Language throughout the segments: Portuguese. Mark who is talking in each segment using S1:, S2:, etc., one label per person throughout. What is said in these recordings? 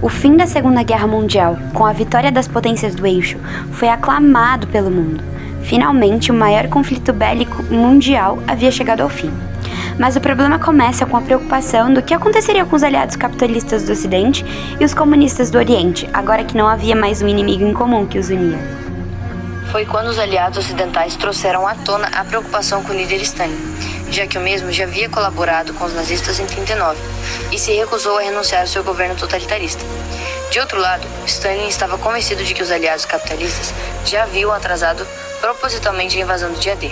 S1: O fim da Segunda Guerra Mundial, com a vitória das potências do eixo, foi aclamado pelo mundo. Finalmente, o maior conflito bélico mundial havia chegado ao fim. Mas o problema começa com a preocupação do que aconteceria com os aliados capitalistas do Ocidente e os comunistas do Oriente, agora que não havia mais um inimigo em comum que os unia.
S2: Foi quando os aliados ocidentais trouxeram à tona a preocupação com o líder Stalin, já que o mesmo já havia colaborado com os nazistas em 39 e se recusou a renunciar ao seu governo totalitarista. De outro lado, Stalin estava convencido de que os aliados capitalistas já haviam atrasado propositalmente a invasão do dia D.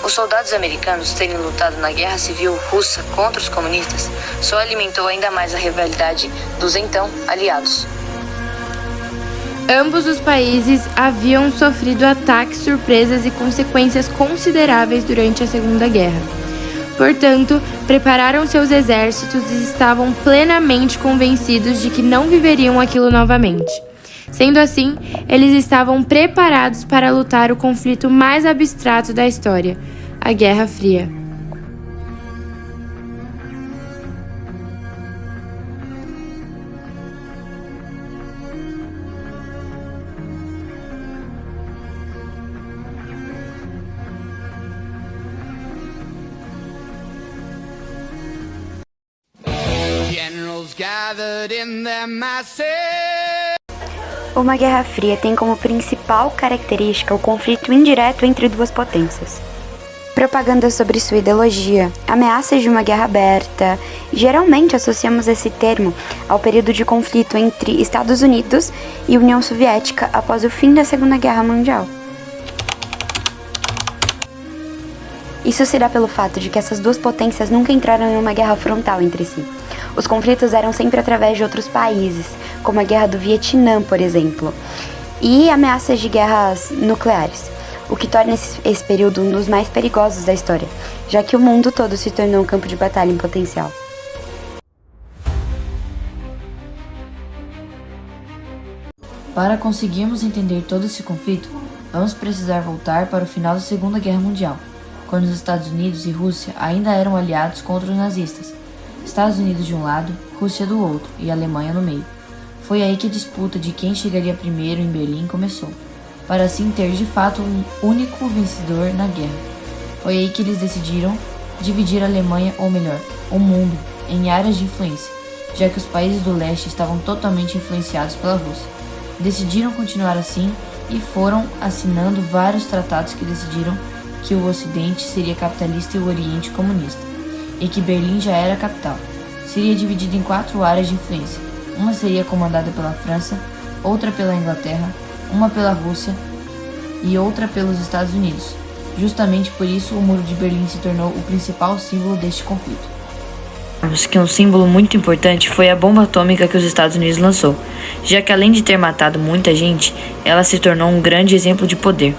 S2: Os soldados americanos terem lutado na Guerra Civil Russa contra os comunistas só alimentou ainda mais a rivalidade dos então aliados.
S3: Ambos os países haviam sofrido ataques, surpresas e consequências consideráveis durante a Segunda Guerra. Portanto, prepararam seus exércitos e estavam plenamente convencidos de que não viveriam aquilo novamente. Sendo assim, eles estavam preparados para lutar o conflito mais abstrato da história, a Guerra Fria.
S1: Uma Guerra Fria tem como principal característica o conflito indireto entre duas potências. Propaganda sobre sua ideologia, ameaças de uma guerra aberta. Geralmente associamos esse termo ao período de conflito entre Estados Unidos e União Soviética após o fim da Segunda Guerra Mundial. Isso se dá pelo fato de que essas duas potências nunca entraram em uma guerra frontal entre si. Os conflitos eram sempre através de outros países, como a Guerra do Vietnã, por exemplo, e ameaças de guerras nucleares, o que torna esse período um dos mais perigosos da história, já que o mundo todo se tornou um campo de batalha em potencial.
S4: Para conseguirmos entender todo esse conflito, vamos precisar voltar para o final da Segunda Guerra Mundial, quando os Estados Unidos e Rússia ainda eram aliados contra os nazistas. Estados Unidos de um lado, Rússia do outro e Alemanha no meio. Foi aí que a disputa de quem chegaria primeiro em Berlim começou, para assim ter de fato um único vencedor na guerra. Foi aí que eles decidiram dividir a Alemanha, ou melhor, o mundo, em áreas de influência, já que os países do leste estavam totalmente influenciados pela Rússia. Decidiram continuar assim e foram assinando vários tratados que decidiram que o Ocidente seria capitalista e o Oriente comunista, e que Berlim já era a capital. Seria dividido em 4 áreas de influência. Uma seria comandada pela França, outra pela Inglaterra, uma pela Rússia e outra pelos Estados Unidos. Justamente por isso, o Muro de Berlim se tornou o principal símbolo deste conflito.
S2: Que um símbolo muito importante foi a bomba atômica que os Estados Unidos lançou, já que além de ter matado muita gente, ela se tornou um grande exemplo de poder,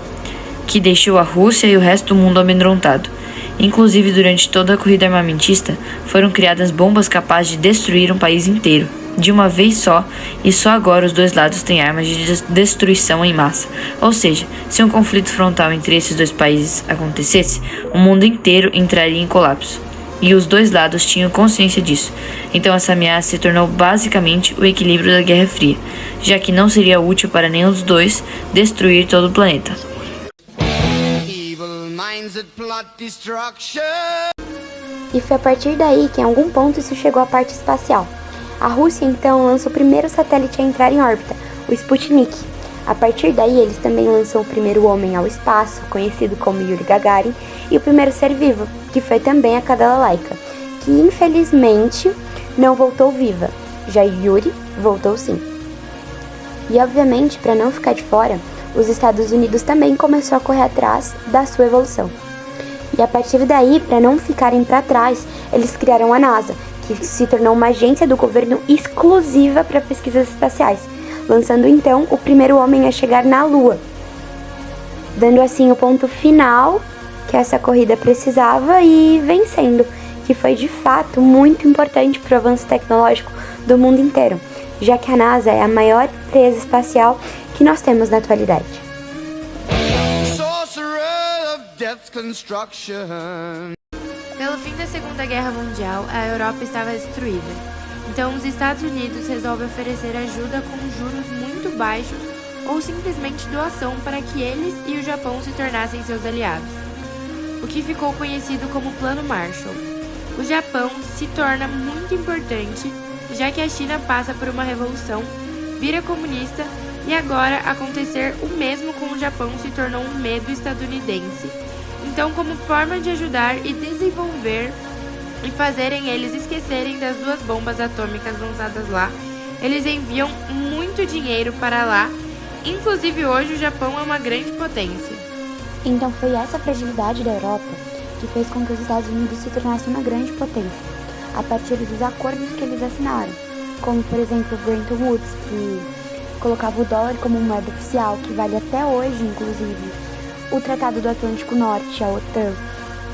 S2: que deixou a Rússia e o resto do mundo amedrontado. Inclusive, durante toda a corrida armamentista, foram criadas bombas capazes de destruir um país inteiro, de uma vez só, e só agora os dois lados têm armas de destruição em massa. Ou seja, se um conflito frontal entre esses dois países acontecesse, o mundo inteiro entraria em colapso. E os dois lados tinham consciência disso. Então essa ameaça se tornou basicamente o equilíbrio da Guerra Fria, já que não seria útil para nenhum dos dois destruir todo o planeta.
S1: E foi a partir daí que em algum ponto isso chegou à parte espacial. A Rússia então lança o primeiro satélite a entrar em órbita, o Sputnik. A partir daí eles também lançam o primeiro homem ao espaço, conhecido como Yuri Gagarin, e o primeiro ser vivo, que foi também a cadela Laika, que infelizmente não voltou viva. Já Yuri voltou sim. E obviamente, para não ficar de fora, os Estados Unidos também começou a correr atrás da sua evolução. E a partir daí, para não ficarem para trás, eles criaram a NASA, que se tornou uma agência do governo exclusiva para pesquisas espaciais, lançando então o primeiro homem a chegar na Lua, dando assim o ponto final que essa corrida precisava e vencendo, que foi de fato muito importante para o avanço tecnológico do mundo inteiro, já que a NASA é a maior empresa espacial que nós temos na atualidade.
S3: Pelo fim da Segunda Guerra Mundial, a Europa estava destruída. Então, os Estados Unidos resolvem oferecer ajuda com juros muito baixos ou simplesmente doação para que eles e o Japão se tornassem seus aliados, o que ficou conhecido como Plano Marshall. O Japão se torna muito importante, já que a China passa por uma revolução, vira comunista e agora acontecer o mesmo com o Japão se tornou um medo estadunidense. Então, como forma de ajudar e desenvolver e fazerem eles esquecerem das 2 bombas atômicas lançadas lá, eles enviam muito dinheiro para lá. Inclusive hoje o Japão é uma grande potência.
S1: Então foi essa fragilidade da Europa que fez com que os Estados Unidos se tornassem uma grande potência, a partir dos acordos que eles assinaram, como por exemplo o Bretton Woods, que colocava o dólar como moeda oficial, que vale até hoje inclusive, o Tratado do Atlântico Norte, a OTAN,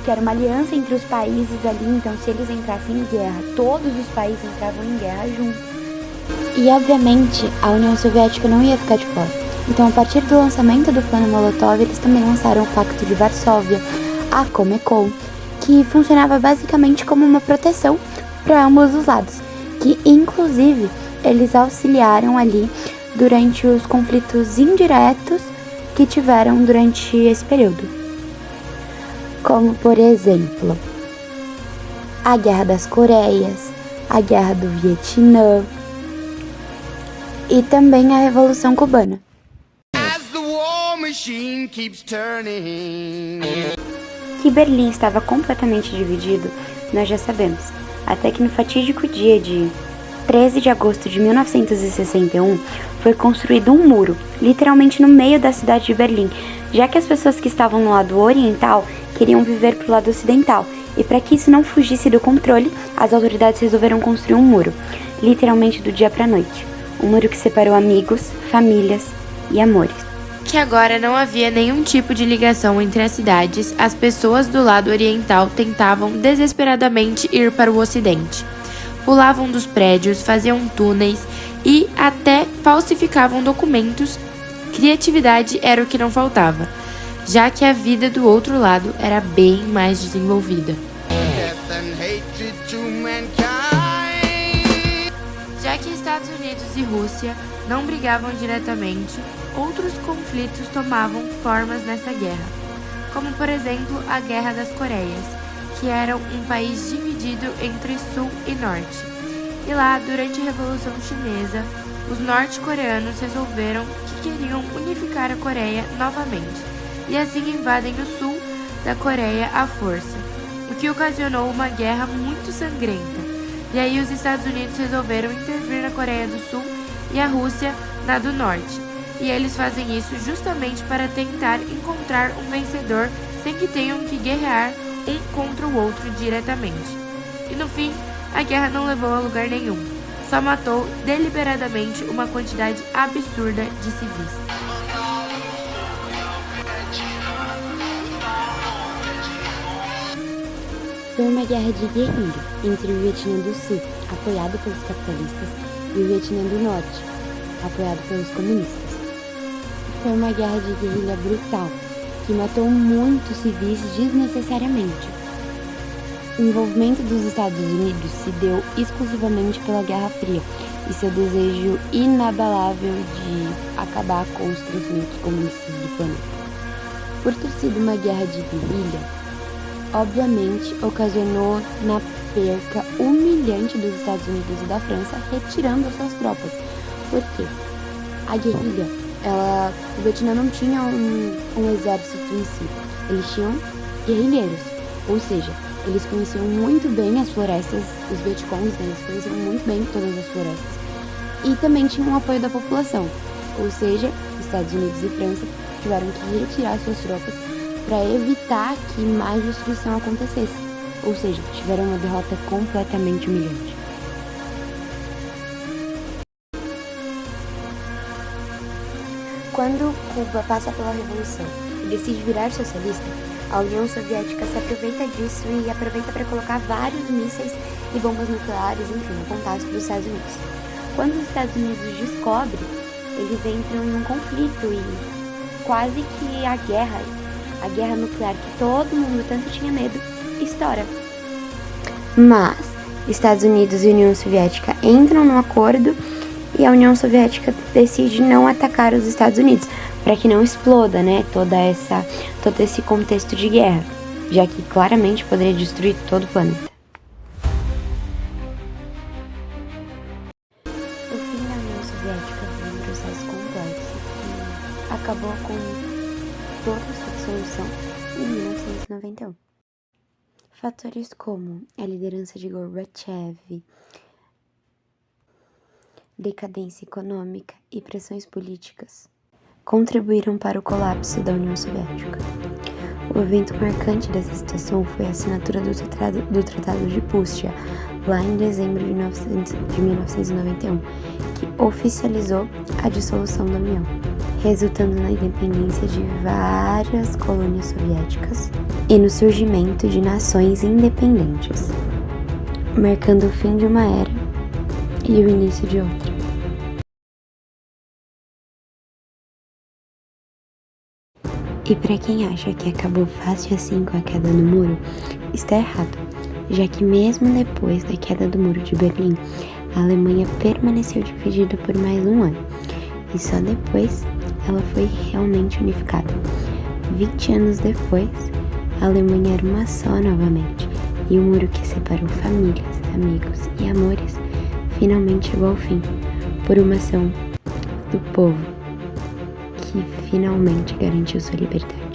S1: que era uma aliança entre os países ali, então se eles entrassem em guerra, todos os países entravam em guerra juntos. E obviamente a União Soviética não ia ficar de fora. Então a partir do lançamento do Plano Molotov, eles também lançaram o Pacto de Varsóvia, a Comecon, que funcionava basicamente como uma proteção para ambos os lados, que inclusive eles auxiliaram ali durante os conflitos indiretos que tiveram durante esse período. Como, por exemplo, a Guerra das Coreias, a Guerra do Vietnã e também a Revolução Cubana. Que Berlim estava completamente dividido, nós já sabemos, até que no fatídico dia de 13 de agosto de 1961 foi construído um muro, literalmente no meio da cidade de Berlim, já que as pessoas que estavam no lado oriental queriam viver para o lado ocidental, e para que isso não fugisse do controle, as autoridades resolveram construir um muro, literalmente do dia para a noite. Um muro que separou amigos, famílias e amores.
S3: Que agora não havia nenhum tipo de ligação entre as cidades, as pessoas do lado oriental tentavam desesperadamente ir para o ocidente. Pulavam dos prédios, faziam túneis e até falsificavam documentos. Criatividade era o que não faltava, já que a vida do outro lado era bem mais desenvolvida. Já que Estados Unidos e Rússia não brigavam diretamente, outros conflitos tomavam formas nessa guerra, como por exemplo a Guerra das Coreias, que era um país dividido entre Sul e Norte. E lá, durante a Revolução Chinesa, os norte-coreanos resolveram que queriam unificar a Coreia novamente, e assim invadem o sul da Coreia à força, o que ocasionou uma guerra muito sangrenta. E aí os Estados Unidos resolveram intervir na Coreia do Sul e a Rússia na do Norte. E eles fazem isso justamente para tentar encontrar um vencedor sem que tenham que guerrear um contra o outro diretamente. E no fim, a guerra não levou a lugar nenhum, só matou deliberadamente uma quantidade absurda de civis.
S1: Foi uma guerra de guerrilha entre o Vietnã do Sul, apoiado pelos capitalistas, e o Vietnã do Norte, apoiado pelos comunistas. Foi uma guerra de guerrilha brutal, que matou muitos civis desnecessariamente. O envolvimento dos Estados Unidos se deu exclusivamente pela Guerra Fria e seu desejo inabalável de acabar com os crescimentos comunistas do planeta. Por ter sido uma guerra de guerrilha, obviamente ocasionou na perca humilhante dos Estados Unidos e da França, retirando as suas tropas. Por quê? A guerrilha, o Vietnã não tinha um exército em si, eles tinham guerrilheiros, ou seja, eles conheciam muito bem as florestas, os Vietcongs, né, eles conheciam muito bem todas as florestas, e também tinham o apoio da população, ou seja, Estados Unidos e França tiveram que retirar suas tropas para evitar que mais destruição acontecesse, ou seja, tiveram uma derrota completamente humilhante. Quando Cuba passa pela Revolução e decide virar socialista, a União Soviética se aproveita disso e aproveita para colocar vários mísseis e bombas nucleares, enfim, apontados para os Estados Unidos. Quando os Estados Unidos descobrem, eles entram em um conflito e quase que a guerra nuclear que todo mundo tanto tinha medo, estoura. Mas Estados Unidos e União Soviética entram no acordo e a União Soviética decide não atacar os Estados Unidos, para que não exploda, né, todo esse contexto de guerra, já que claramente poderia destruir todo o planeta. O fim da União Soviética foi um processo complexo que acabou com toda a sua dissolução em 1991. Fatores como a liderança de Gorbachev, decadência econômica e pressões políticas contribuíram para o colapso da União Soviética. O evento marcante dessa situação foi a assinatura do Tratado de Pustia, lá em dezembro de 1991, que oficializou a dissolução da União, resultando na independência de várias colônias soviéticas e no surgimento de nações independentes, marcando o fim de uma era e o início de outra. E para quem acha que acabou fácil assim com a queda do muro, está errado, já que mesmo depois da queda do muro de Berlim, a Alemanha permaneceu dividida por mais um ano, e só depois ela foi realmente unificada. 20 anos depois, a Alemanha era uma só novamente, e o muro que separou famílias, amigos e amores finalmente chegou ao fim, por uma ação do povo que finalmente garantiu sua liberdade.